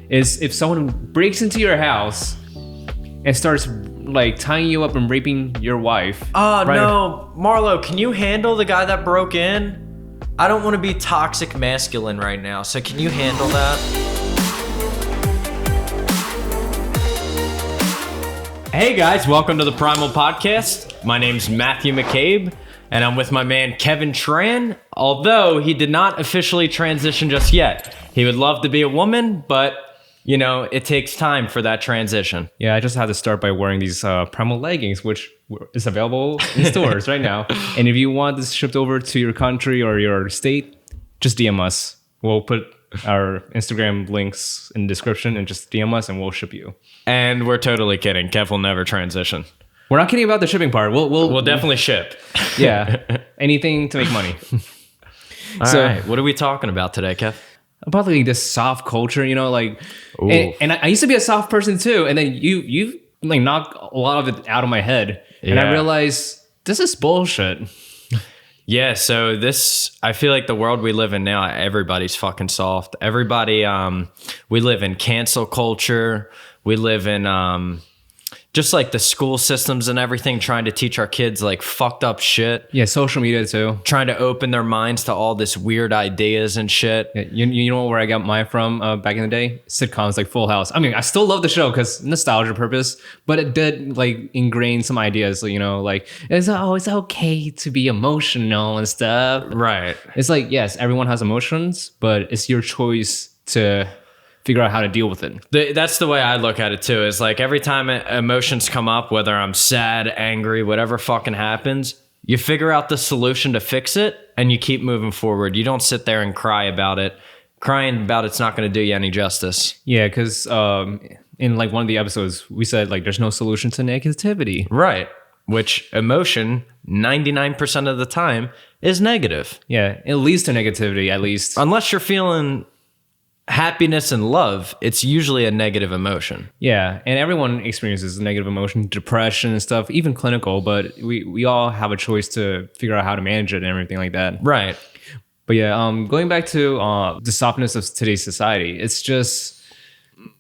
is if someone breaks into your house and starts like tying you up and raping your wife. Oh, right? No. Marlo, can you handle the guy that broke in? I don't want to be toxic masculine right now, so can you handle that? Hey guys, welcome to the Primal Podcast. My name's Matthew McCabe, and I'm with my man Kevin Tran, although he did not officially transition just yet. He would love to be a woman, but you know, it takes time for that transition. Yeah, I just had to start by wearing these Primal leggings, which is available in stores right now. And if you want this shipped over to your country or your state, just DM us. We'll put our Instagram links in the description and just DM us and we'll ship you. And we're totally kidding. Kev will never transition. We're not kidding about the shipping part. We'll definitely ship. Yeah, anything to make money. All right, what are we talking about today, Kev? About like this soft culture, you know, like, and I used to be a soft person too, and then you like knocked a lot of it out of my head, and I realized this is bullshit. Yeah, so I feel like the world we live in now, everybody's fucking soft. Everybody, we live in cancel culture. We live in just like the school systems and everything, trying to teach our kids like fucked up shit. Yeah, social media too. Trying to open their minds to all this weird ideas and shit. Yeah, you know where I got mine from back in the day? Sitcoms like Full House. I mean, I still love the show because nostalgia purpose, but it did like ingrain some ideas, you know, like it's okay to be emotional and stuff. Right. It's like, yes, everyone has emotions, but it's your choice to figure out how to deal with it. That's the way I look at it too. Is like every time emotions come up, whether I'm sad, angry, whatever fucking happens, you figure out the solution to fix it and you keep moving forward. You don't sit there and cry about it. Crying about it's not going to do you any justice. Yeah, because in like one of the episodes, we said like there's no solution to negativity. Right. Which emotion, 99% of the time, is negative. Yeah, it leads to negativity at least. Unless you're feeling happiness and love, it's usually a negative emotion. Yeah, and everyone experiences negative emotion, depression and stuff, even clinical, but we all have a choice to figure out how to manage it and everything like that. Right. But yeah, going back to the softness of today's society, it's just,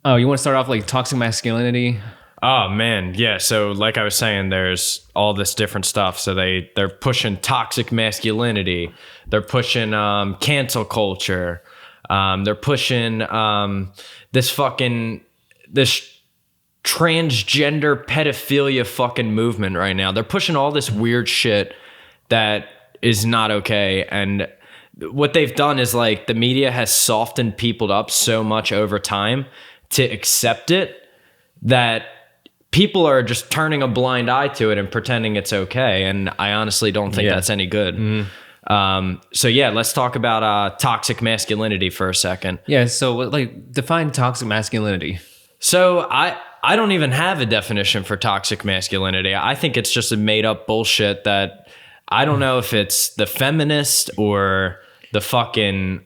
you want to start off like toxic masculinity? Oh man, yeah. So like I was saying, there's all this different stuff. So they're pushing toxic masculinity. They're pushing cancel culture. They're pushing this transgender pedophilia fucking movement right now. They're pushing all this weird shit that is not okay. And what they've done is like the media has softened people up so much over time to accept it that people are just turning a blind eye to it and pretending it's okay. And I honestly don't think that's any good. Mm-hmm. So yeah, let's talk about toxic masculinity for a second. Yeah, so like define toxic masculinity. So I don't even have a definition for toxic masculinity. I think it's just a made up bullshit that I don't know if it's the feminist or the fucking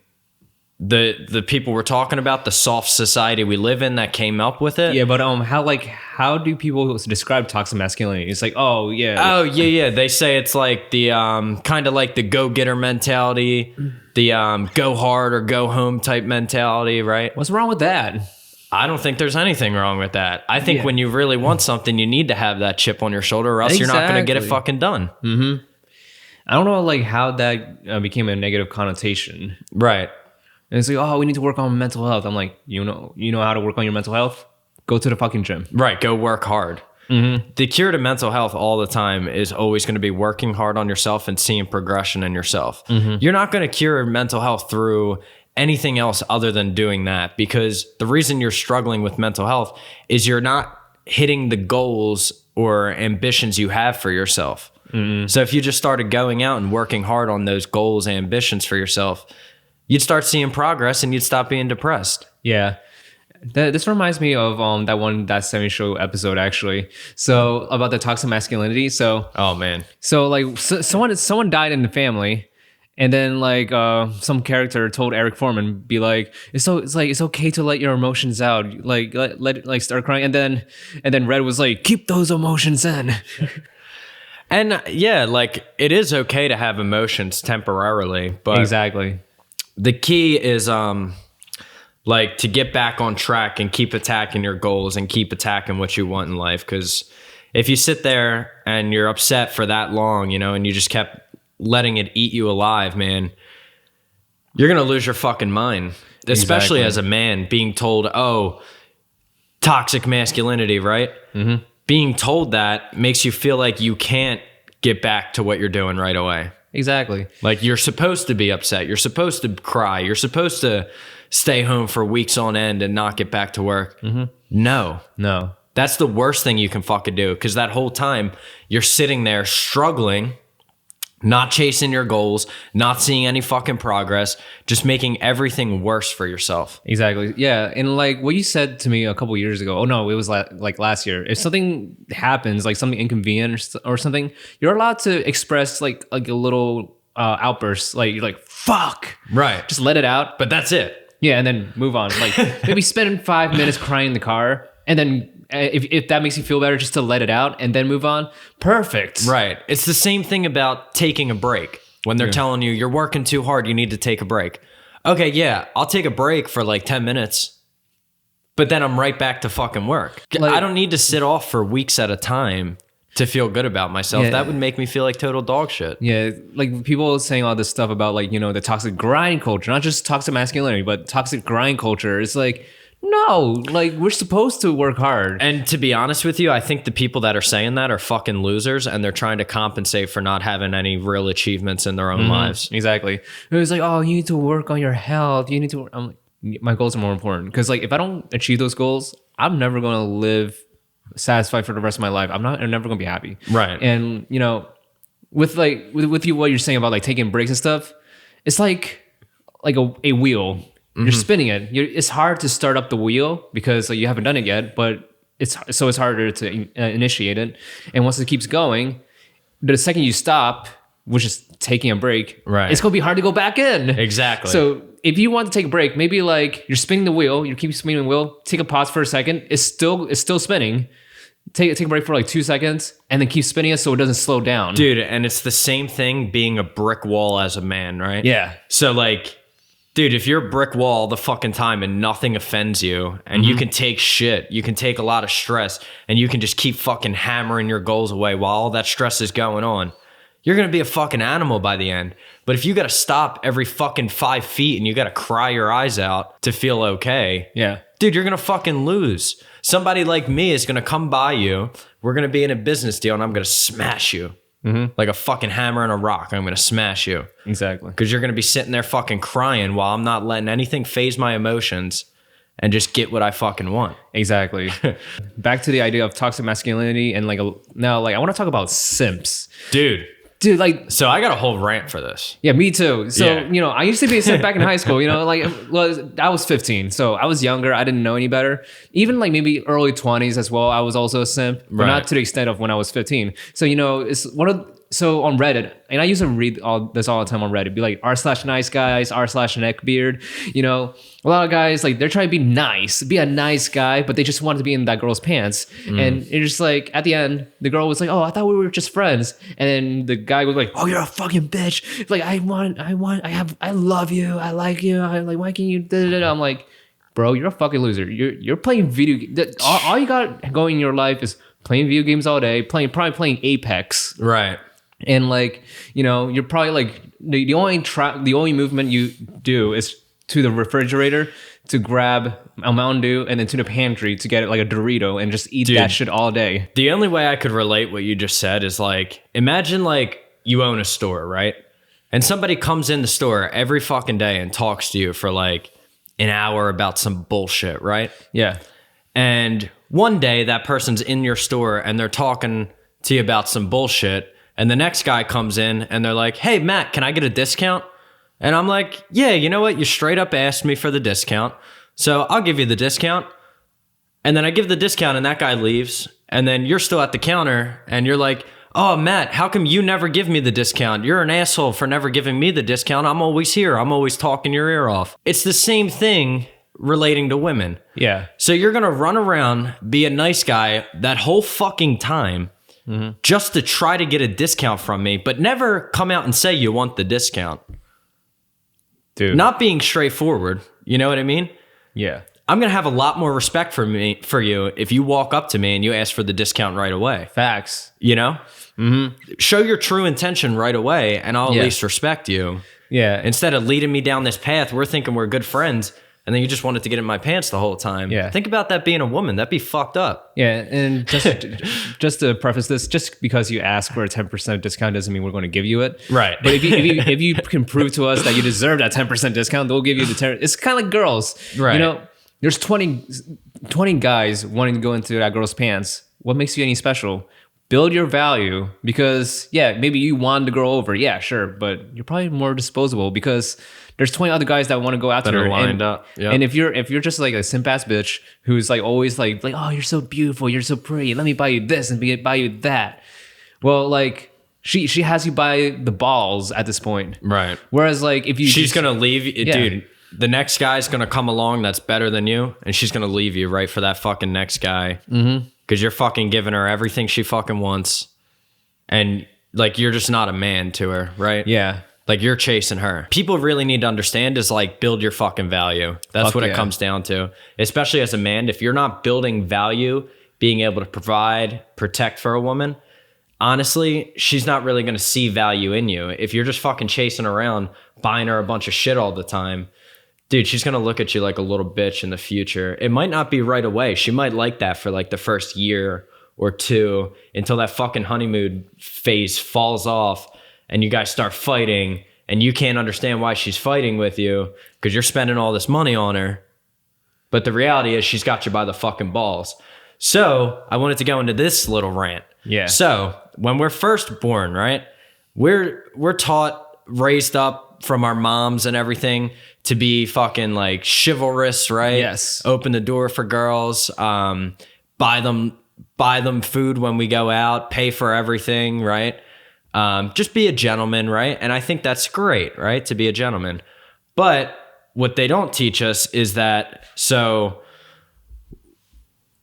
the people we're talking about, the soft society we live in that came up with it. Yeah, but how do people describe toxic masculinity? It's like, oh yeah. They say it's like the kind of like the go-getter mentality, the go hard or go home type mentality, right? What's wrong with that? I don't think there's anything wrong with that. I think when you really want something, you need to have that chip on your shoulder, or else you're not going to get it fucking done. Mm-hmm. I don't know like how that became a negative connotation. Right. And it's like, oh, we need to work on mental health. I'm like, you know how to work on your mental health? Go to the fucking gym. Right, go work hard. Mm-hmm. The cure to mental health all the time is always going to be working hard on yourself and seeing progression in yourself. Mm-hmm. You're not going to cure mental health through anything else other than doing that, because the reason you're struggling with mental health is you're not hitting the goals or ambitions you have for yourself. Mm-hmm. So if you just started going out and working hard on those goals and ambitions for yourself, you'd start seeing progress and you'd stop being depressed. Yeah. This reminds me of that 70 Show episode, actually. So about the toxic masculinity. So oh man. So like someone died in the family, and then like some character told Eric Foreman, be like, it's okay to let your emotions out, like let start crying, and then Red was like, keep those emotions in. And yeah, like it is okay to have emotions temporarily, but exactly. The key is like to get back on track and keep attacking your goals and keep attacking what you want in life. Because if you sit there and you're upset for that long, you know, and you just kept letting it eat you alive, man, you're going to lose your fucking mind. Especially as a man being told, oh, toxic masculinity, right? Mm-hmm. Being told that makes you feel like you can't get back to what you're doing right away. Exactly. Like you're supposed to be upset. You're supposed to cry. You're supposed to stay home for weeks on end and not get back to work. Mm-hmm. No. That's the worst thing you can fucking do, because that whole time you're sitting there struggling, not chasing your goals, not seeing any fucking progress, just making everything worse for yourself. Exactly. Yeah. And like what you said to me a couple years ago, oh no, it was like last year. If something happens, like something inconvenient or something, you're allowed to express like a little outburst. Like you're like, fuck. Right. Just let it out. But that's it. Yeah. And then move on. Like maybe spend 5 minutes crying in the car, and then if that makes you feel better, just to let it out and then move on. Perfect. Right. It's the same thing about taking a break. When they're telling you you're working too hard, you need to take a break. Okay, yeah, I'll take a break for like 10 minutes, but then I'm right back to fucking work. Like, I don't need to sit off for weeks at a time to feel good about myself. Yeah. That would make me feel like total dog shit. Yeah, like people saying all this stuff about like, you know, the toxic grind culture, not just toxic masculinity, but toxic grind culture. It's like, no, like we're supposed to work hard. And to be honest with you, I think the people that are saying that are fucking losers, and they're trying to compensate for not having any real achievements in their own lives. Exactly. It was like, oh, you need to work on your health. You need to. I'm like, my goals are more important, because like if I don't achieve those goals, I'm never going to live satisfied for the rest of my life. I'm never going to be happy. Right. And you know, with you, what you're saying about like taking breaks and stuff, it's like a wheel. You're spinning it. It's hard to start up the wheel because like, you haven't done it yet, but it's harder to initiate it. And once it keeps going, the second you stop, which is taking a break, right, it's gonna be hard to go back in. Exactly. So if you want to take a break, maybe like you're spinning the wheel, you keep spinning the wheel, take a pause for a second. It's still spinning. Take a break for like 2 seconds and then keep spinning it so it doesn't slow down. Dude, and it's the same thing being a brick wall as a man, right? Yeah. So like, dude, if you're a brick wall the fucking time and nothing offends you, and you can take shit, you can take a lot of stress, and you can just keep fucking hammering your goals away while all that stress is going on, you're going to be a fucking animal by the end. But if you got to stop every fucking 5 feet and you got to cry your eyes out to feel okay, yeah, dude, you're going to fucking lose. Somebody like me is going to come by you. We're going to be in a business deal and I'm going to smash you. Like a fucking hammer and a rock. I'm going to smash you. Exactly. Because you're going to be sitting there fucking crying while I'm not letting anything phase my emotions and just get what I fucking want. Exactly. Back to the idea of toxic masculinity and now I want to talk about simps. Dude, like, so I got a whole rant for this. Yeah, me too. So, you know, I used to be a simp back in high school, you know, like, I was 15. So I was younger. I didn't know any better. Even like maybe early 20s as well. I was also a simp, but not to the extent of when I was 15. So, you know, so on Reddit, and I used to read all the time on Reddit, be like r/nice guys, r/neckbeard, you know, a lot of guys, like, they're trying to be nice, be a nice guy, but they just wanted to be in that girl's pants. And it's just like, at the end, the girl was like, oh, I thought we were just friends. And then the guy was like, oh, you're a fucking bitch. Like, I love you. I like you. I'm like, why can't you? I'm like, bro, you're a fucking loser. You're playing all you got going in your life is playing video games all day, probably playing Apex. Right. And like, you know, you're probably like, the only movement you do is to the refrigerator to grab a Mountain Dew and then to the pantry to get like a Dorito and just eat that shit all day. The only way I could relate what you just said is like, imagine like you own a store, right? And somebody comes in the store every fucking day and talks to you for like an hour about some bullshit, right? Yeah. And one day that person's in your store and they're talking to you about some bullshit, and the next guy comes in and they're like, hey, Matt, can I get a discount? And I'm like, yeah, you know what? You straight up asked me for the discount, so I'll give you the discount. And then I give the discount and that guy leaves. And then you're still at the counter and you're like, oh, Matt, how come you never give me the discount? You're an asshole for never giving me the discount. I'm always here. I'm always talking your ear off. It's the same thing relating to women. Yeah. So you're going to run around, be a nice guy that whole fucking time just to try to get a discount from me, but never come out and say you want the discount. Dude. Not being straightforward. You know what I mean? Yeah. I'm going to have a lot more respect for you if you walk up to me and you ask for the discount right away. Facts. You know? Mm-hmm. Show your true intention right away, and I'll at least respect you. Yeah. Instead of leading me down this path, we're thinking we're good friends, and then you just wanted to get in my pants the whole time. Yeah. Think about that being a woman. That'd be fucked up. Yeah, and just to preface this, just because you ask for a 10% discount doesn't mean we're going to give you it. Right. But if you can prove to us that you deserve that 10% discount, they'll give you the 10. It's kind of like girls. Right. You know, there's 20 guys wanting to go into that girl's pants. What makes you any special? Build your value, because maybe you won the girl over. Yeah, sure. But you're probably more disposable because there's 20 other guys that want to go after her. Lined up. Yep. And if you're just like a simp ass bitch who's like always like, oh, you're so beautiful, you're so pretty, let me buy you this and buy you that. Well, like she has you by the balls at this point. Right. Whereas like if you she's gonna leave you, dude. The next guy's gonna come along that's better than you, and she's gonna leave you right for that fucking next guy. Mm-hmm. Because you're fucking giving her everything she fucking wants. And like, you're just not a man to her, right? Yeah. Like, you're chasing her. People really need to understand is like, build your fucking value. That's what it comes down to. Especially as a man, if you're not building value, being able to provide, protect for a woman, honestly, she's not really going to see value in you. If you're just fucking chasing around, buying her a bunch of shit all the time, dude, she's going to look at you like a little bitch in the future. It might not be right away. She might like that for like the first year or two until that fucking honeymoon phase falls off and you guys start fighting and you can't understand why she's fighting with you because you're spending all this money on her. But the reality is she's got you by the fucking balls. So I wanted to go into this little rant. Yeah. So when we're first born, right, we're taught, raised up from our moms and everything to be fucking like chivalrous, right? Yes. Open the door for girls, buy them food when we go out, pay for everything, right? Just be a gentleman, right? And I think that's great, right? To be a gentleman. But what they don't teach us is that, so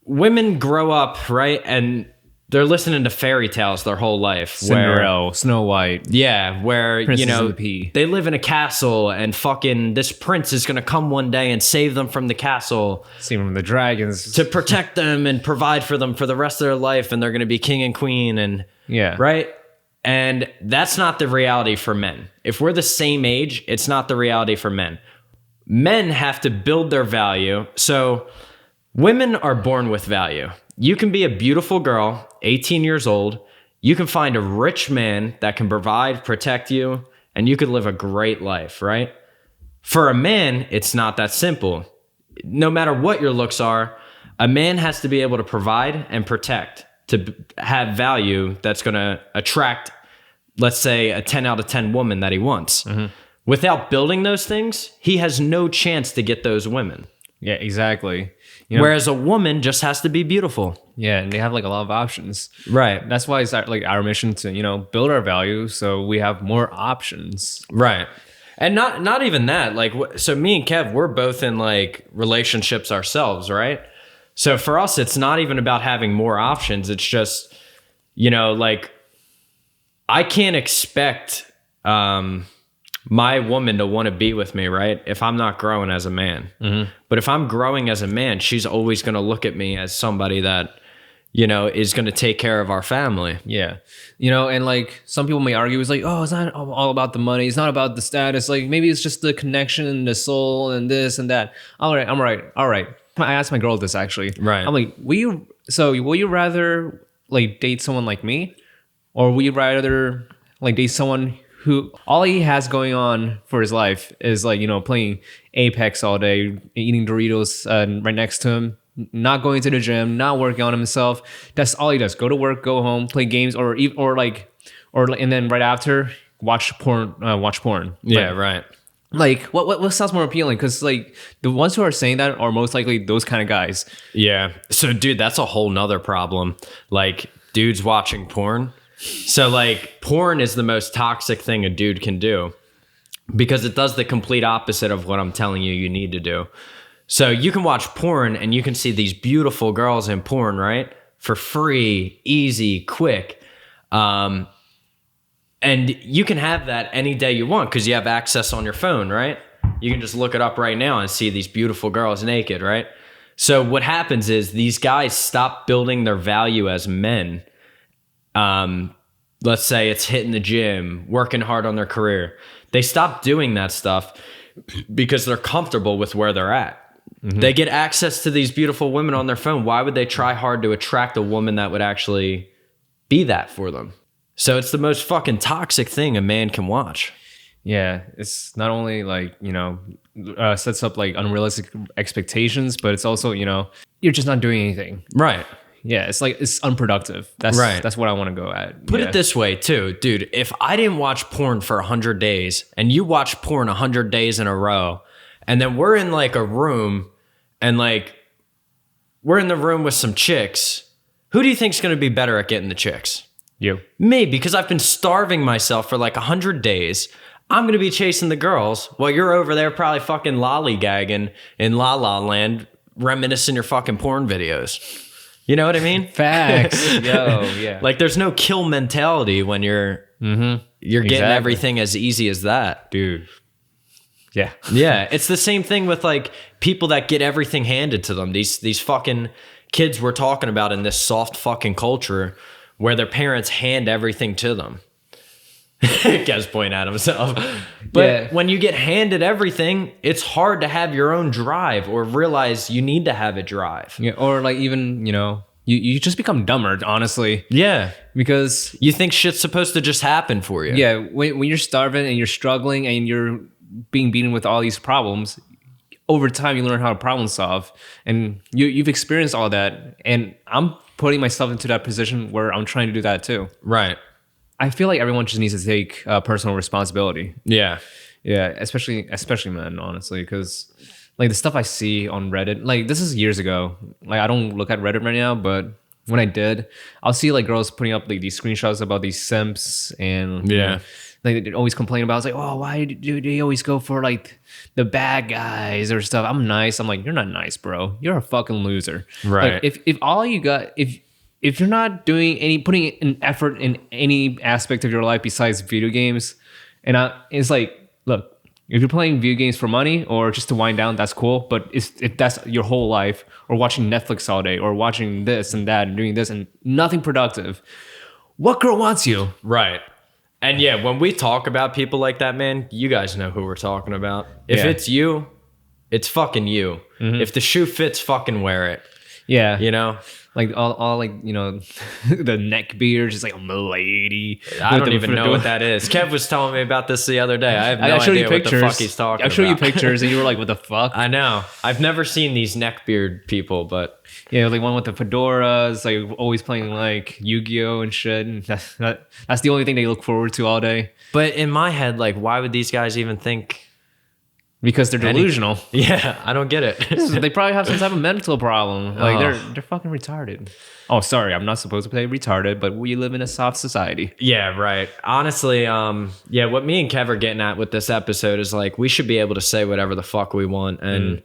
women grow up, right? And they're listening to fairy tales their whole life. Cinderella, Snow White. Yeah, where, Princess you know, of the Pea. they live in a castle and fucking this prince is going to come one day and save them from the castle. Same from the dragons. To protect them and provide for them for the rest of their life. And they're going to be king and queen and, right? And that's not the reality for men. If we're the same age, it's not the reality for men. Men have to build their value. So women are born with value. You can be a beautiful girl, 18 years old. You can find a rich man that can provide, protect you, and you could live a great life, right? For a man, it's not that simple. No matter what your looks are, a man has to be able to provide and protect to have value that's going to attract, let's say, a 10 out of 10 woman that he wants. Mm-hmm. Without building those things, he has no chance to get those women. Yeah, exactly. You know, whereas a woman just has to be beautiful. Yeah, and they have like a lot of options. Right. That's why it's like our mission to, you know, build our value so we have more options. Right. And not even that. Like, so me and Kev, we're both in like relationships ourselves, right? So for us, it's not even about having more options. It's just, you know, like I can't expect my woman to want to be with me, right? If I'm not growing as a man. Mm-hmm. But if I'm growing as a man, she's always going to look at me as somebody that, you know, is going to take care of our family. Yeah. You know, and like some people may argue, it's like, oh, it's not all about the money. It's not about the status. Like maybe it's just the connection and the soul and this and that. All right. I'm right. All right. I asked my girl this actually. Right. I'm like, will you rather like date someone like me, or will you rather like date someone who all he has going on for his life is like, you know, playing Apex all day, eating Doritos right next to him, not going to the gym, not working on himself. That's all he does. Go to work, go home, play games, or and then right after watch porn. Yeah, right. Like what sounds more appealing? Because like the ones who are saying that are most likely those kind of guys. Yeah. So dude, that's a whole nother problem. Like dudes watching porn. So like porn is the most toxic thing a dude can do because it does the complete opposite of what I'm telling you need to do. So you can watch porn and you can see these beautiful girls in porn, right? For free, easy, quick. And you can have that any day you want because you have access on your phone, right? You can just look it up right now and see these beautiful girls naked, right? So what happens is these guys stop building their value as men. Let's say it's hitting the gym, working hard on their career. They stop doing that stuff because they're comfortable with where they're at. They get access to these beautiful women on their phone. Why would they try hard to attract a woman that would actually be that for them? So it's the most fucking toxic thing a man can watch. Yeah, it's not only like, sets up like unrealistic expectations, but it's also, you're just not doing anything. Right. Yeah, it's like, it's unproductive. That's what I want to go at. Put it this way too, dude. If I didn't watch porn for 100 days and you watch porn 100 days in a row, and then we're in like a room and like we're in the room with some chicks, who do you think's going to be better at getting the chicks? You. Me, because I've been starving myself for like 100 days. I'm going to be chasing the girls while you're over there probably fucking lollygagging in La La Land, reminiscing your fucking porn videos. You know what I mean? Facts. Yo, yeah. Like there's no kill mentality when you're getting everything as easy as that. Dude. Yeah. Yeah. It's the same thing with like people that get everything handed to them. These fucking kids we're talking about in this soft fucking culture where their parents hand everything to them. Kev's pointing at himself. But when you get handed everything, it's hard to have your own drive or realize you need to have a drive. Yeah, or like even, you just become dumber, honestly. Yeah. Because you think shit's supposed to just happen for you. Yeah, when you're starving and you're struggling and you're being beaten with all these problems, over time you learn how to problem solve. And you've experienced all that. And I'm putting myself into that position where I'm trying to do that too. Right. I feel like everyone just needs to take personal responsibility. Yeah. Yeah, especially men, honestly, because like the stuff I see on Reddit, like this is years ago. Like I don't look at Reddit right now, but when I did, I'll see like girls putting up like these screenshots about these simps and like they always complain about. It's like, oh, why do they always go for like the bad guys or stuff? I'm nice. I'm like, you're not nice, bro. You're a fucking loser. Right. Like, if all you got if you're not putting an effort in any aspect of your life besides video games, and it's like, look, if you're playing video games for money or just to wind down, that's cool. But if that's your whole life, or watching Netflix all day, or watching this and that and doing this and nothing productive, what girl wants you? Right. And yeah, when we talk about people like that, man, you guys know who we're talking about. If it's you, it's fucking you. If the shoe fits, fucking wear it. Yeah. Like all like, the neck beard, just like a milady. I don't even know what that is. Kev was telling me about this the other day. I have no idea what the fuck he's talking about. I'll show you pictures and you were like, what the fuck? I know. I've never seen these neck beard people, but... Yeah, like one with the fedoras, like always playing like Yu-Gi-Oh! And shit. And that's the only thing they look forward to all day. But in my head, like, why would these guys even think... Because they're delusional. Yeah, I don't get it. They probably have some type of mental problem. Like they're fucking retarded. Oh, sorry, I'm not supposed to say retarded, but we live in a soft society. Yeah, right. Honestly, what me and Kev are getting at with this episode is like we should be able to say whatever the fuck we want, and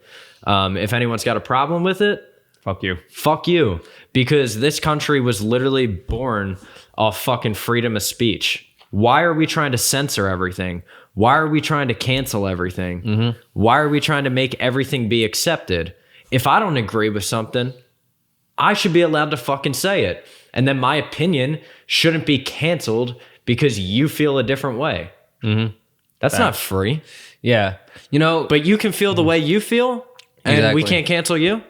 if anyone's got a problem with it, fuck you. Fuck you. Because this country was literally born off fucking freedom of speech. Why are we trying to censor everything? Why are we trying to cancel everything? Why are we trying to make everything be accepted? If I don't agree with something, I should be allowed to fucking say it. And then my opinion shouldn't be canceled because you feel a different way. That's not free. Yeah. But you can feel the way you feel and we can't cancel you?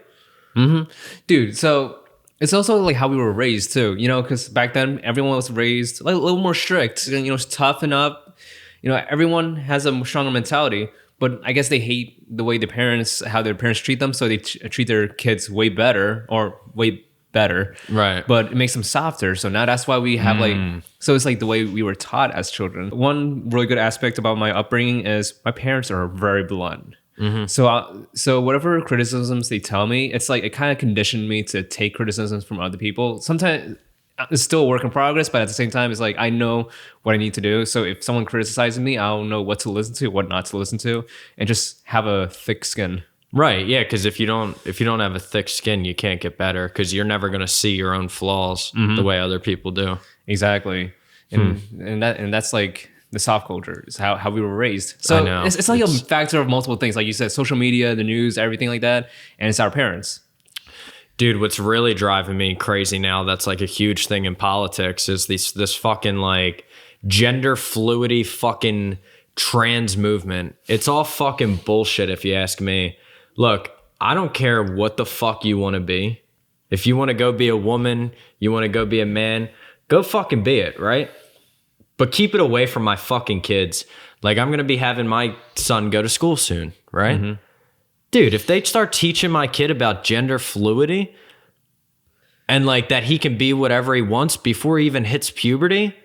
Dude, so it's also like how we were raised too, because back then everyone was raised like a little more strict, toughen up. Everyone has a stronger mentality, but I guess they hate the way how their parents treat them, so they treat their kids way better. Right. But it makes them softer. So now that's why we have so it's like the way we were taught as children. One really good aspect about my upbringing is my parents are very blunt. So whatever criticisms they tell me, it's like it kind of conditioned me to take criticisms from other people. Sometimes it's still a work in progress, but at the same time, it's like I know what I need to do. So if someone criticizes me, I'll know what to listen to, what not to listen to, and just have a thick skin. Right. Yeah. Because if you don't have a thick skin, you can't get better because you're never going to see your own flaws the way other people do. Exactly. And that's like the soft culture. It's how we were raised. So I know. It's like a factor of multiple things. Like you said, social media, the news, everything like that. And it's our parents. Dude, what's really driving me crazy now, that's like a huge thing in politics, is this fucking like gender fluidity fucking trans movement. It's all fucking bullshit if you ask me. Look, I don't care what the fuck you want to be. If you want to go be a woman, you want to go be a man, go fucking be it, right? But keep it away from my fucking kids. Like, I'm going to be having my son go to school soon, right? Mm-hmm. Dude, if they start teaching my kid about gender fluidity and like that he can be whatever he wants before he even hits puberty,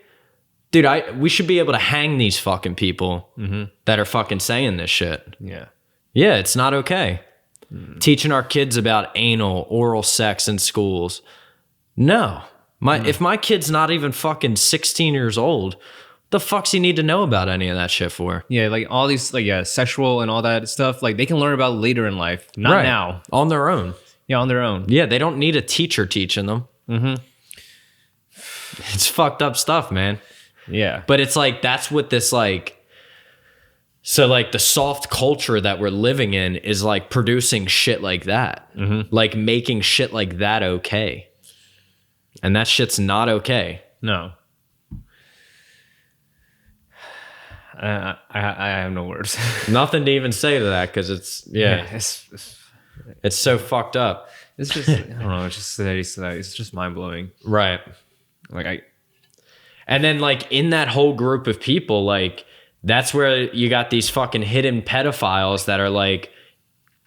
dude, we should be able to hang these fucking people that are fucking saying this shit. Yeah. Yeah, it's not okay. Teaching our kids about anal, oral sex in schools. No. If my kid's not even fucking 16 years old, the fuck's he need to know about any of that shit for? Yeah, like all these, like, sexual and all that stuff, like they can learn about later in life, not now. On their own. Yeah, on their own. Yeah, they don't need a teacher teaching them. It's fucked up stuff, man. Yeah. But it's like, that's what this like, so like the soft culture that we're living in is like producing shit like that. Like making shit like that okay. And that shit's not okay. No. I have no words. Nothing to even say to that because it's it's so fucked up. It's just I don't know. It's just it's just mind blowing. Right. And then like in that whole group of people, like that's where you got these fucking hidden pedophiles that are like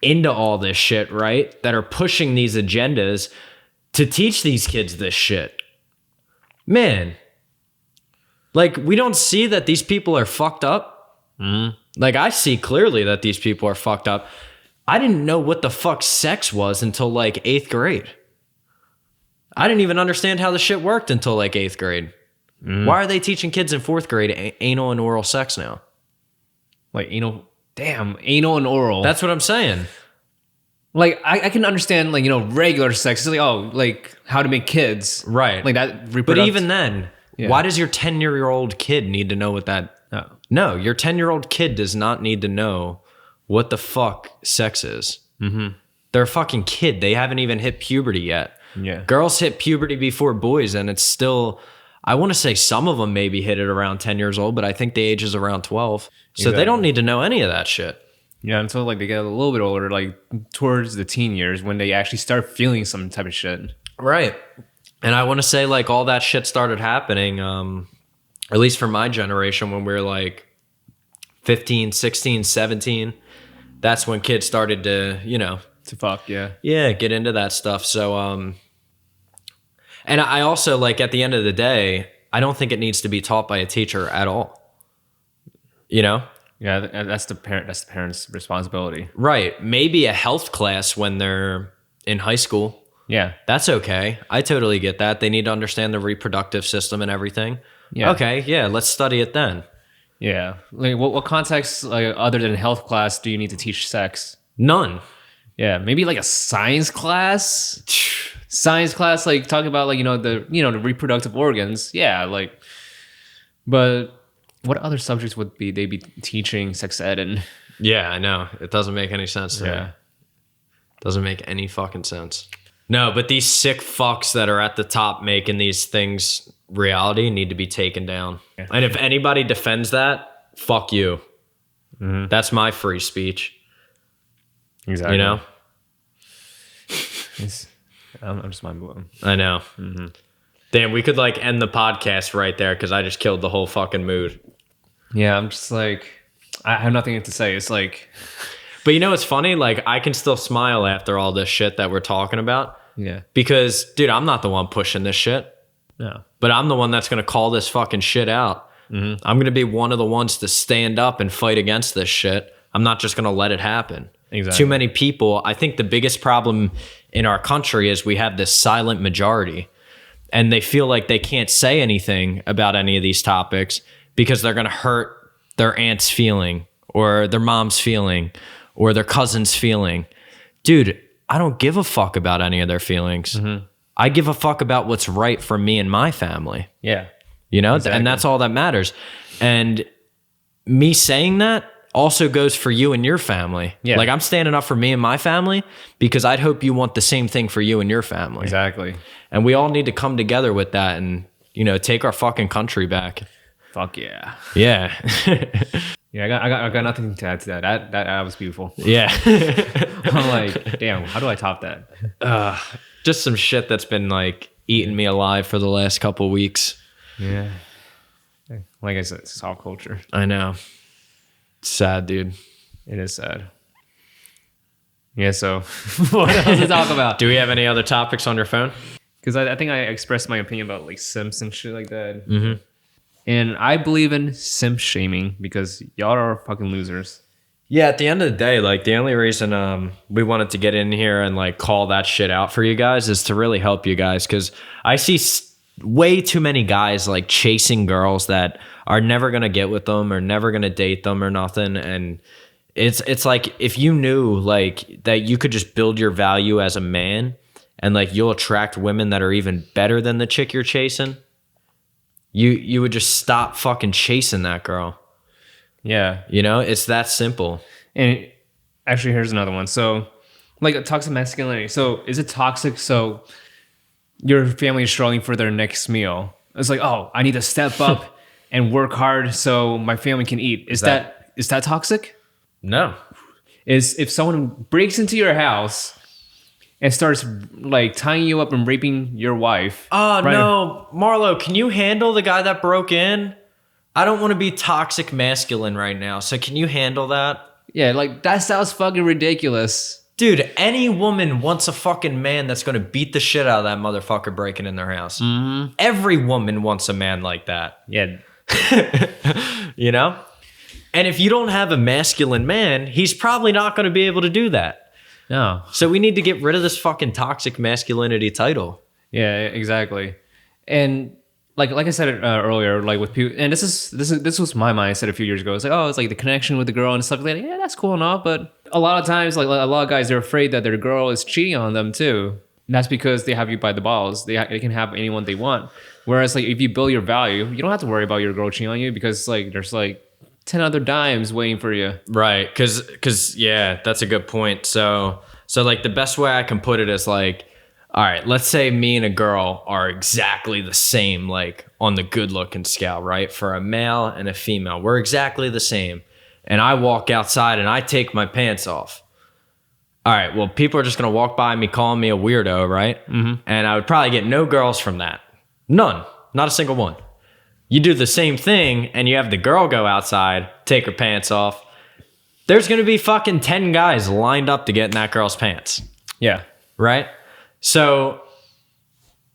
into all this shit, right? That are pushing these agendas to teach these kids this shit. Man. Like, we don't see that these people are fucked up. Like, I see clearly that these people are fucked up. I didn't know what the fuck sex was until, like, 8th grade. I didn't even understand how the shit worked until, like, 8th grade. Why are they teaching kids in 4th grade anal and oral sex now? Like, anal and oral. That's what I'm saying. Like, I can understand, like, regular sex. It's like, oh, like, how to make kids. Right. Like, that But even then... Yeah. Why does your 10-year-old kid need to know what that... No, your 10-year-old kid does not need to know what the fuck sex is. They're a fucking kid. They haven't even hit puberty yet. Yeah. Girls hit puberty before boys, and it's still... I want to say some of them maybe hit it around 10 years old, but I think the age is around 12. So they don't need to know any of that shit. Yeah, until like they get a little bit older, like towards the teen years when they actually start feeling some type of shit. Right. And I want to say like all that shit started happening, at least for my generation, when we were like 15, 16, 17. That's when kids started to, to fuck, yeah. Yeah, get into that stuff. So, and I also like at the end of the day, I don't think it needs to be taught by a teacher at all. Yeah, that's the parent's responsibility. Right. Maybe a health class when they're in high school. Yeah. That's okay. I totally get that. They need to understand the reproductive system and everything. Yeah. Okay, yeah, let's study it then. Yeah. Like what context other than health class do you need to teach sex? None. Yeah, maybe like a science class? Science class, like talking about like, the reproductive organs. Yeah, like, but what other subjects would they be teaching sex ed in? Yeah, I know. It doesn't make any sense to me. Doesn't make any fucking sense. No, but these sick fucks that are at the top making these things reality need to be taken down. Yeah. And if anybody defends that, fuck you. That's my free speech. Exactly. I'm just mind blown. I know. Damn, we could like end the podcast right there because I just killed the whole fucking mood. Yeah, I'm just like, I have nothing to say. It's like... But it's funny? Like, I can still smile after all this shit that we're talking about. Yeah. Because, dude, I'm not the one pushing this shit. No. But I'm the one that's going to call this fucking shit out. I'm going to be one of the ones to stand up and fight against this shit. I'm not just going to let it happen. Exactly. Too many people. I think the biggest problem in our country is we have this silent majority. And they feel like they can't say anything about any of these topics because they're going to hurt their aunt's feeling or their mom's feeling or their cousin's feeling. Dude, I don't give a fuck about any of their feelings. I give a fuck about what's right for me and my family. Yeah. Exactly. And that's all that matters. And me saying that also goes for you and your family. Yeah. Like I'm standing up for me and my family because I'd hope you want the same thing for you and your family. Exactly. And we all need to come together with that and, you know, take our fucking country back. Fuck yeah. Yeah. Yeah, I got nothing to add to that. That was beautiful. Yeah. I'm like, damn, how do I top that? Just some shit that's been like eating me alive for the last couple weeks. Yeah. Like I said, it's all culture. I know. It's sad, dude. It is sad. Yeah, so what else to talk about? Do we have any other topics on your phone? Because I think I expressed my opinion about like simps and shit like that. Mm-hmm. And I believe in simp shaming because y'all are fucking losers. Yeah, at the end of the day, like the only reason we wanted to get in here and like call that shit out for you guys is to really help you guys. Because I see way too many guys like chasing girls that are never gonna get with them or never gonna date them or nothing. And it's like if you knew like that you could just build your value as a man and like you'll attract women that are even better than the chick you're chasing, you would just stop fucking chasing that girl. Yeah. You know, it's that simple. And actually, here's another one. So, like toxic masculinity. So, is it toxic? So, your family is struggling for their next meal. It's like, oh, I need to step up and work hard so my family can eat. Is that toxic? No. Is if someone breaks into your house and starts like tying you up and raping your wife. Oh, right? No. Marlo, can you handle the guy that broke in? I don't want to be toxic masculine right now. So can you handle that? Yeah, like that sounds fucking ridiculous. Dude, any woman wants a fucking man that's going to beat the shit out of that motherfucker breaking in their house. Mm-hmm. Every woman wants a man like that. Yeah. You know? And if you don't have a masculine man, he's probably not going to be able to do that. No. So we need to get rid of this fucking toxic masculinity title. Yeah, exactly. And like I said earlier, like with people, and this was my mindset a few years ago. It's like, oh, it's like the connection with the girl and stuff like that. Yeah, that's cool and all, but a lot of times, like a lot of guys, they're afraid that their girl is cheating on them too. And that's because they have you by the balls. They can have anyone they want. Whereas, like if you build your value, you don't have to worry about your girl cheating on you because like there's like 10 other dimes waiting for you. Right. Cause yeah, that's a good point. So like the best way I can put it is like, all right, let's say me and a girl are exactly the same, like on the good looking scale, right? For a male and a female, we're exactly the same. And I walk outside and I take my pants off. All right, well, people are just going to walk by me calling me a weirdo, right? Mm-hmm. And I would probably get no girls from that. None. Not a single one. You do the same thing and you have the girl go outside, take her pants off. There's going to be fucking 10 guys lined up to get in that girl's pants. Yeah. Right? So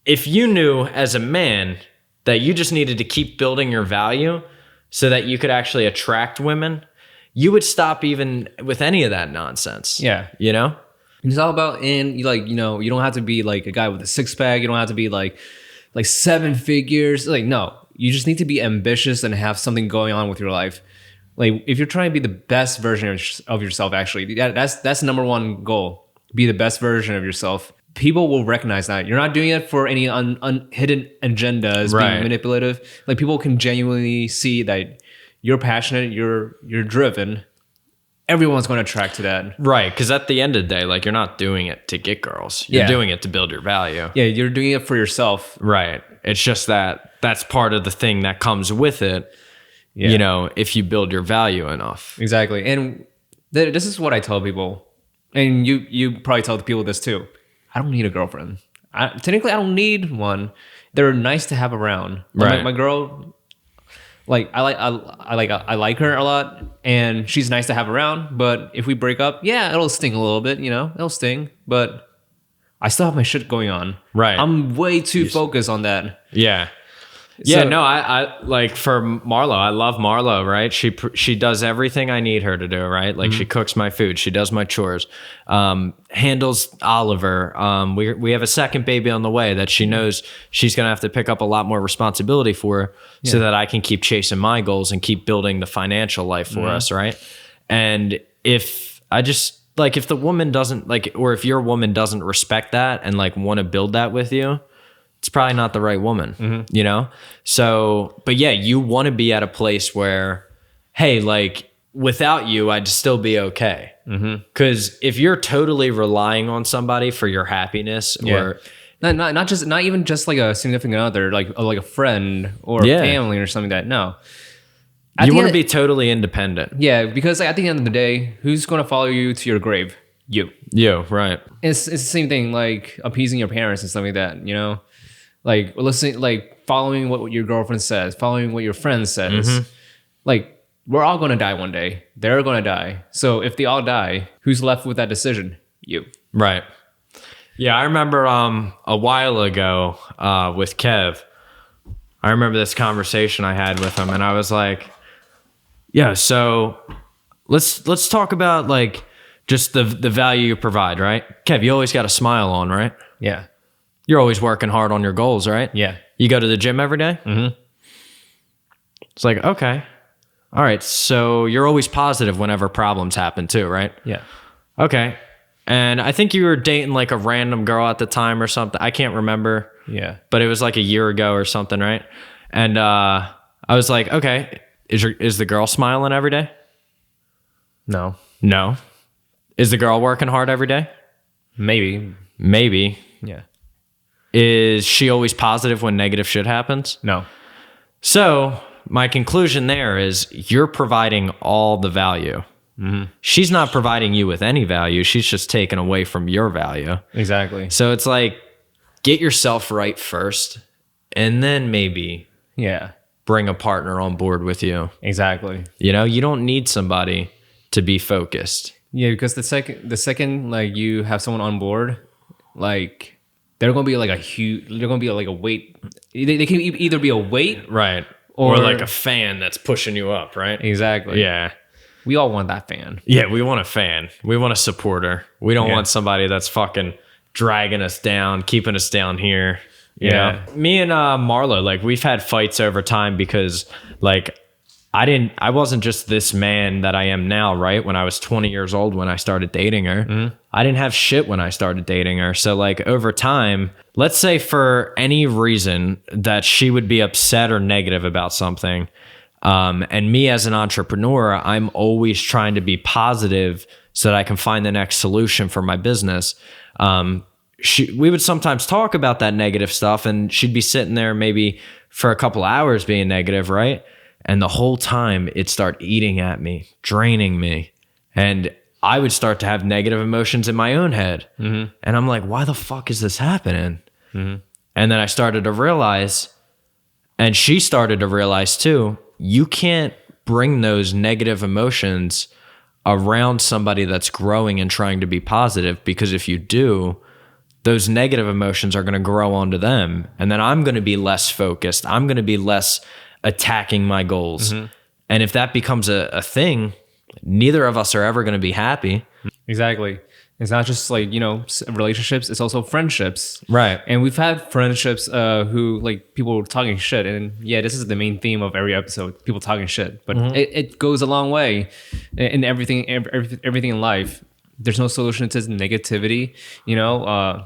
if you knew as a man that you just needed to keep building your value so that you could actually attract women, you would stop even with any of that nonsense. Yeah. You know? It's all about, and like, you know, you don't have to be like a guy with a six pack. You don't have to be like 7 figures. Like, no, you just need to be ambitious and have something going on with your life. Like if you're trying to be the best version of yourself, actually, that's the number one goal. Be the best version of yourself. People will recognize that. You're not doing it for any hidden agendas, right, being manipulative. Like people can genuinely see that you're passionate, you're driven. Everyone's going to attract to that. Right, because at the end of the day, like you're not doing it to get girls. You're doing it to build your value. Yeah, you're doing it for yourself. Right. It's just that's part of the thing that comes with it. Yeah. You know, if you build your value enough. Exactly. And this is what I tell people. And you probably tell the people this too. I don't need a girlfriend. Technically, I don't need one. They're nice to have around. Right. My girl, like I like her a lot, and she's nice to have around. But if we break up, yeah, it'll sting a little bit. You know, it'll sting. But I still have my shit going on. Right. I'm way too focused on that. Yeah. Yeah, so, no, I like for Marlo, I love Marlo, right? She does everything I need her to do, right? Like she cooks my food, she does my chores, handles Oliver. We have a second baby on the way that she knows she's gonna have to pick up a lot more responsibility for, so that I can keep chasing my goals and keep building the financial life for us, right? And if the woman doesn't like, or if your woman doesn't respect that and like want to build that with you, it's probably not the right woman, you know? So, but yeah, you want to be at a place where, hey, like without you, I'd still be okay. Because if you're totally relying on somebody for your happiness, or not even just like a significant other, like a friend or family or something like that. No, you want to be totally independent. Yeah, because like, at the end of the day, who's going to follow you to your grave? You, right. It's the same thing, like appeasing your parents and stuff like that, you know, like listening, like following what your girlfriend says, following what your friend says. Like, we're all going to die one day. They're going to die. So if they all die, who's left with that decision? You. Right. Yeah, I remember a while ago with Kev, I remember this conversation I had with him, and I was like, yeah, so let's talk about like just the value you provide, right? Kev, you always got a smile on, right? Yeah. You're always working hard on your goals, right? Yeah. You go to the gym every day? It's like, okay. All right. So you're always positive whenever problems happen too, right? Yeah. Okay. And I think you were dating like a random girl at the time or something. I can't remember. Yeah. But it was like a year ago or something, right? And I was like, okay, is the girl smiling every day? No. Is the girl working hard every day? Maybe. Yeah. Is she always positive when negative shit happens? No. So my conclusion there is you're providing all the value. She's not providing you with any value. She's just taking away from your value. Exactly. So it's like, get yourself right first, and then maybe bring a partner on board with you. Exactly. You know, you don't need somebody to be focused. Yeah, because the second like you have someone on board, like they're gonna be like a weight. They can either be a weight, right, or like a fan that's pushing you up, right? Exactly. Yeah. We all want that fan. Yeah, we want a fan. We want a supporter. We don't want somebody that's fucking dragging us down, keeping us down here. You know? Me and Marlo, like we've had fights over time because like I wasn't just this man that I am now, right? When I was 20 years old when I started dating her. I didn't have shit when I started dating her. So like over time, let's say for any reason that she would be upset or negative about something, and me as an entrepreneur, I'm always trying to be positive so that I can find the next solution for my business. We would sometimes talk about that negative stuff, and she'd be sitting there maybe for a couple hours being negative, right? And the whole time it'd start eating at me, draining me. And I would start to have negative emotions in my own head. And I'm like, why the fuck is this happening? And then I started to realize, and she started to realize too, you can't bring those negative emotions around somebody that's growing and trying to be positive, because if you do, those negative emotions are going to grow onto them. And then I'm going to be less focused. I'm going to be less attacking my goals. And if that becomes a thing, neither of us are ever going to be happy. Exactly. It's not just like, you know, relationships, it's also friendships. Right. And we've had friendships who like people were talking shit. And yeah, this is the main theme of every episode, people talking shit. But it goes a long way in everything in life. There's no solution to negativity, you know.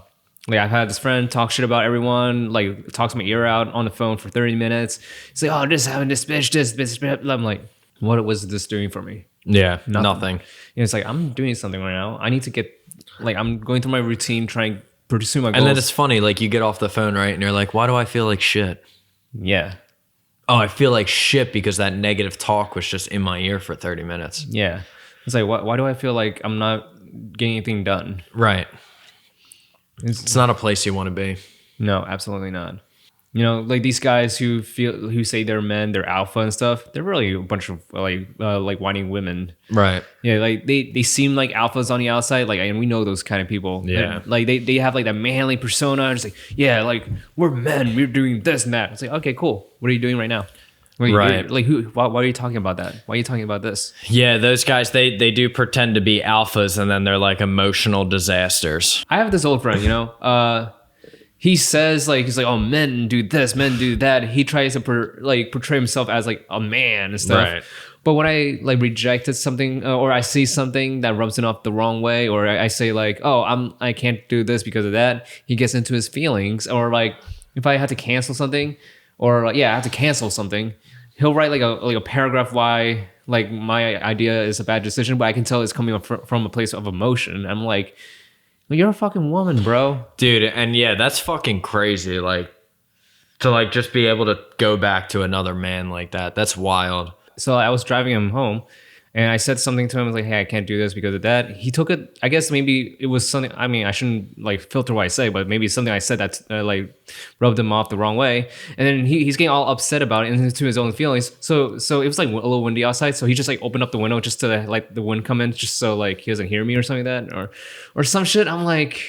Like I've had this friend talk shit about everyone, like talks my ear out on the phone for 30 minutes. It's like, oh, this happened, this bitch. I'm like, what was this doing for me? Yeah, nothing. You know, it's like, I'm doing something right now. I need to get, like, I'm going through my routine, trying to pursue my goals. And then it's funny, like you get off the phone, right? And you're like, why do I feel like shit? Yeah. Oh, I feel like shit because that negative talk was just in my ear for 30 minutes. Yeah. It's like, why do I feel like I'm not getting anything done? Right. It's not a place you want to be. No, absolutely not. You know, like these guys who say they're men, they're alpha and stuff. They're really a bunch of like whining women, right? Yeah, like they seem like alphas on the outside, like, and we know those kind of people. Yeah, and, like they have like that manly persona. And it's like, yeah, like we're men, we're doing this and that. It's like, okay, cool. What are you doing right now? Right. Like who? Why are you talking about that? Why are you talking about this? Yeah, those guys they do pretend to be alphas, and then they're like emotional disasters. I have this old friend, you know. He says like he's like, oh, men do this, men do that. He tries to portray himself as like a man and stuff. Right. But when I like rejected something or I see something that rubs him off the wrong way, or I say like, oh, I can't do this because of that, he gets into his feelings. Or like if I had to cancel something, or like, yeah, I have to cancel something, he'll write like a paragraph why like my idea is a bad decision, but I can tell it's coming from a place of emotion. I'm like, well, you're a fucking woman, bro. Dude, and yeah, that's fucking crazy. Like, to like just be able to go back to another man like that. That's wild. So I was driving him home, and I said something to him. I was like, hey, I can't do this because of that. He took it, I guess maybe it was something, I mean, I shouldn't like filter what I say, but maybe it's something I said that like rubbed him off the wrong way. And then he's getting all upset about it into his own feelings. So it was like a little windy outside. So he just like opened up the window just to like the wind come in, just so like he doesn't hear me or something like that, or some shit. I'm like,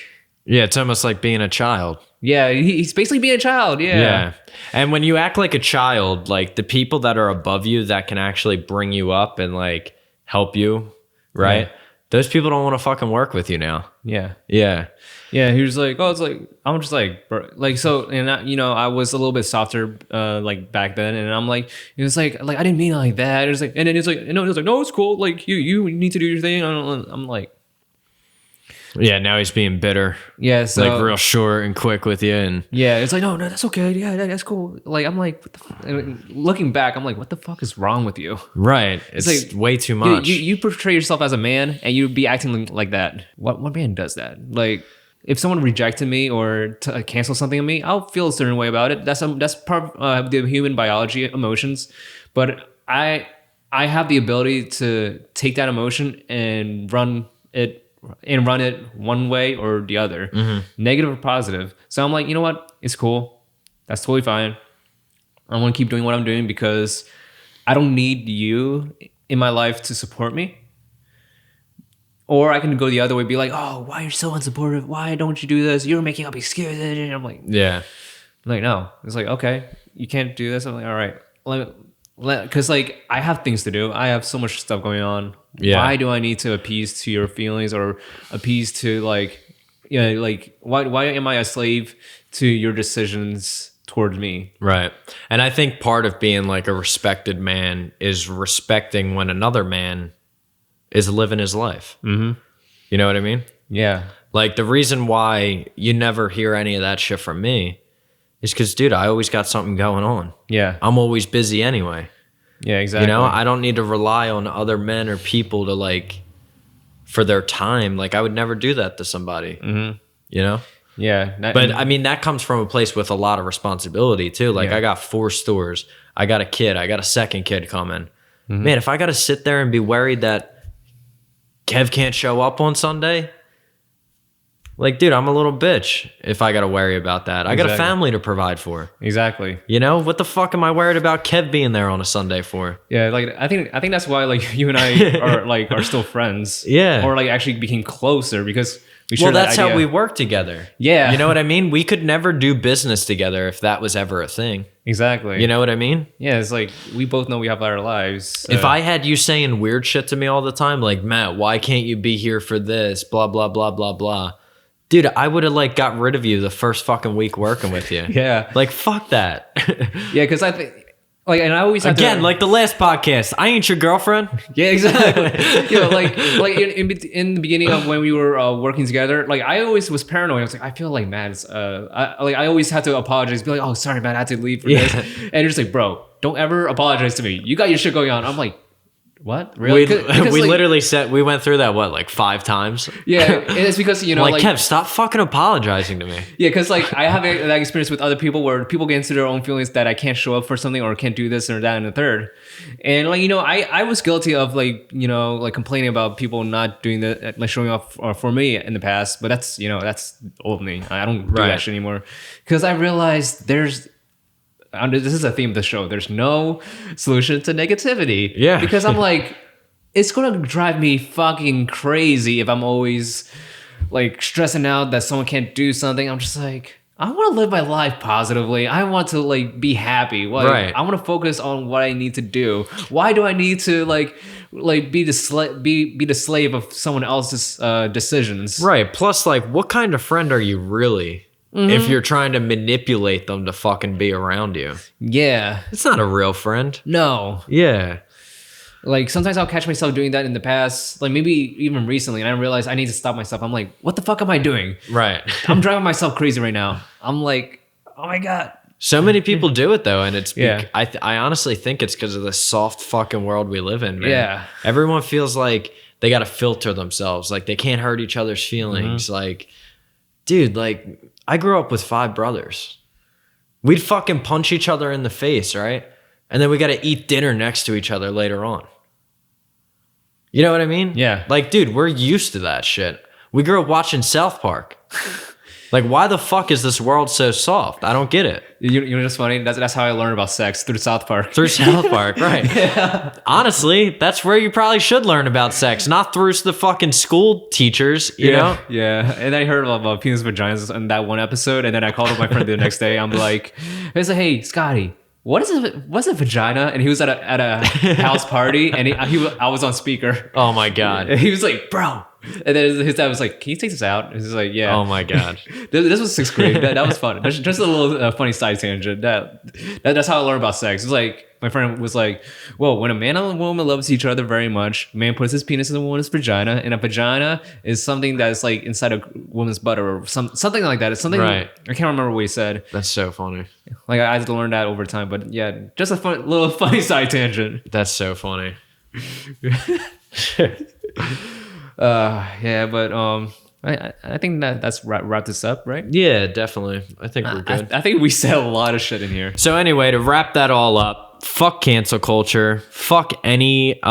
yeah, it's almost like being a child. Yeah, he's basically being a child. Yeah. And when you act like a child, like the people that are above you that can actually bring you up and like help you, right? Yeah. Those people don't want to fucking work with you now. Yeah. Yeah. Yeah. He was like, oh, it's like, I'm just like, so, and I was a little bit softer, like back then. And I'm like, it was like, I didn't mean it like that. It was like, and then it's like, no, it's cool. Like you need to do your thing. I'm like, yeah, now he's being bitter. Yeah, so like real short and quick with you, and yeah, it's like no, that's okay. Yeah, that's cool. Like I'm like, looking back, I'm like, what the fuck is wrong with you? Right, it's like way too much. You portray yourself as a man, and you be acting like that. What man does that? Like, if someone rejected me or cancel something on me, I'll feel a certain way about it. That's part of the human biology, emotions. But I have the ability to take that emotion and run it one way or the other, negative or positive. So I'm like, you know what? It's cool. That's totally fine. I want to keep doing what I'm doing because I don't need you in my life to support me. Or I can go the other way, be like, oh, why are you so unsupportive? Why don't you do this? You're making up excuses. And I'm like, yeah. I'm like, no. It's like, okay, you can't do this. I'm like, all right. Because like I have things to do. I have so much stuff going on. Yeah. Why do I need to appease to your feelings or appease to like, like why am I a slave to your decisions towards me? Right. And I think part of being like a respected man is respecting when another man is living his life. Mm-hmm. You know what I mean? Yeah. Like the reason why you never hear any of that shit from me is because, dude, I always got something going on. Yeah. I'm always busy anyway. Yeah, exactly. You know, I don't need to rely on other men or people to like, for their time. Like I would never do that to somebody, you know? Yeah. But I mean, that comes from a place with a lot of responsibility too. Like I got 4 stores. I got a kid. I got a second kid coming. Man, if I got to sit there and be worried that Kev can't show up on Sunday, like, dude, I'm a little bitch if I got to worry about that. I got a family to provide for. Exactly. You know, what the fuck am I worried about Kev being there on a Sunday for? Yeah, like I think that's why like you and I are still friends. Yeah. Or like actually became closer because we share that's how we work together. Yeah. You know what I mean? We could never do business together if that was ever a thing. Exactly. You know what I mean? Yeah, it's like we both know we have our lives. If I had you saying weird shit to me all the time, like, Matt, why can't you be here for this? Blah, blah, blah, blah, blah. Dude, I would have like got rid of you the first fucking week working with you. Yeah. Like, fuck that. Yeah, because I think, like, and I always have again, like the last podcast, I ain't your girlfriend. Yeah, exactly. Like in the beginning of when we were working together, like I always was paranoid. I was like, I feel like Matt's, I always had to apologize, be like, oh, sorry, man, I had to leave for this. And you're just like, bro, don't ever apologize to me. You got your shit going on. I'm like, what? Really? We like, literally said, we went through that, what, like 5 times? Yeah, and it's because, you know, like, Kev, stop fucking apologizing to me. Yeah, because like I have that experience with other people where people get into their own feelings that I can't show up for something or can't do this or that and the third. And like, you know, I was guilty of like, you know, like complaining about people not doing that, like showing up for me in the past. But that's, you know, that's old me. I don't do that shit anymore. Because I realized this is a theme of the show. There's no solution to negativity. Yeah. Because I'm like, it's going to drive me fucking crazy if I'm always like stressing out that someone can't do something. I'm just like, I want to live my life positively. I want to like be happy. Like, I want to focus on what I need to do. Why do I need to like be the slave of someone else's decisions? Right. Plus, like, what kind of friend are you really? If you're trying to manipulate them to fucking be around you. Yeah. It's not a real friend. No. Yeah. Like sometimes I'll catch myself doing that in the past, like maybe even recently, and I realize I need to stop myself. I'm like, what the fuck am I doing? Right. I'm driving myself crazy right now. I'm like, oh my God. So many people do it though, and it's Yeah. I honestly think it's because of the soft fucking world we live in, man. Yeah. Everyone feels like they got to filter themselves, like they can't hurt each other's feelings. Like, dude, like I grew up with 5 brothers. We'd fucking punch each other in the face, right? And then we got to eat dinner next to each other later on. You know what I mean? Yeah. Like, dude, we're used to that shit. We grew up watching South Park. Like, why the fuck is this world so soft? I don't get it. You know what's funny? That's how I learned about sex, through South Park. Through South Park, right. Yeah. Honestly, that's where you probably should learn about sex, not through the fucking school teachers, you know? Yeah. And I heard about penis vaginas in that one episode, and then I called up my friend the next day. I'm like, I was like, hey, Scotty, what's a vagina? And he was at a house party, and I was on speaker. Oh my God. And he was like, bro. And then his dad was like, can you take this out? And he's like, yeah. Oh my God. This was 6th grade. That was fun. Just a little funny side tangent. That's how I learned about sex. It's like, my friend was like, well, when a man and a woman loves each other very much, a man puts his penis in a woman's vagina, and a vagina is something that's like inside a woman's butt or something like that. It's something, right. I can't remember what he said. That's so funny. Like, I had to learn that over time. But yeah, just a little funny side tangent. That's so funny. Yeah, but I think that's wrap this up, right? Yeah, definitely. I think we're good. I think we said a lot of shit in here. So anyway, to wrap that all up, fuck cancel culture. Fuck any,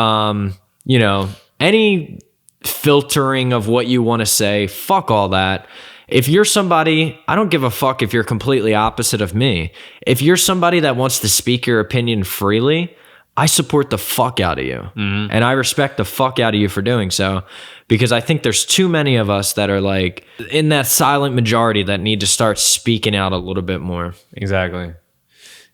any filtering of what you want to say. Fuck all that. If you're somebody, I don't give a fuck if you're completely opposite of me. If you're somebody that wants to speak your opinion freely, I support the fuck out of you. And I respect the fuck out of you for doing so, because I think there's too many of us that are like in that silent majority that need to start speaking out a little bit more. Exactly.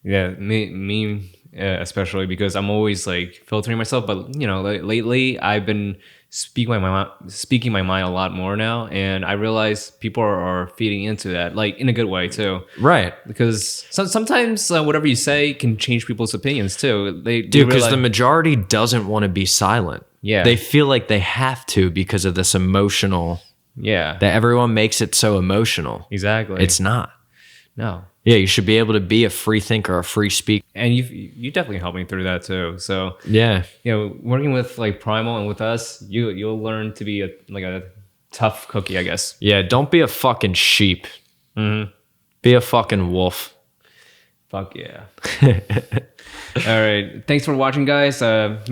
Yeah, me especially, because I'm always like filtering myself. But lately I've been speaking my mind a lot more now, and I realize people are feeding into that, like in a good way too. Right. Because sometimes whatever you say can change people's opinions too. Because the majority doesn't want to be silent. Yeah. They feel like they have to because of this emotional. Yeah. That everyone makes it so emotional. Exactly. It's not. No. Yeah, you should be able to be a free thinker, a free speaker. And you definitely helped me through that too. So yeah, working with like Primal and with us, you'll learn to be a tough cookie, I guess. Yeah, don't be a fucking sheep. Be a fucking wolf. Fuck yeah. All right. Thanks for watching, guys. If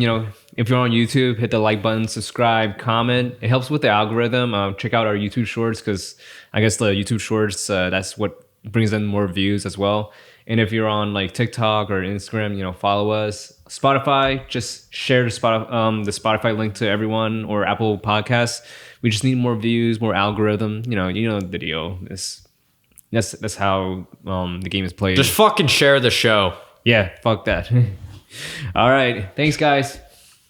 you're on YouTube, hit the like button, subscribe, comment. It helps with the algorithm. Check out our YouTube shorts, because I guess the YouTube shorts, that's what brings in more views as well. And if you're on like TikTok or Instagram, follow us. Spotify, just share the Spotify link to everyone, or Apple Podcasts. We just need more views, more algorithm. You know the deal. That's how the game is played. Just fucking share the show. Yeah, fuck that. All right. Thanks, guys.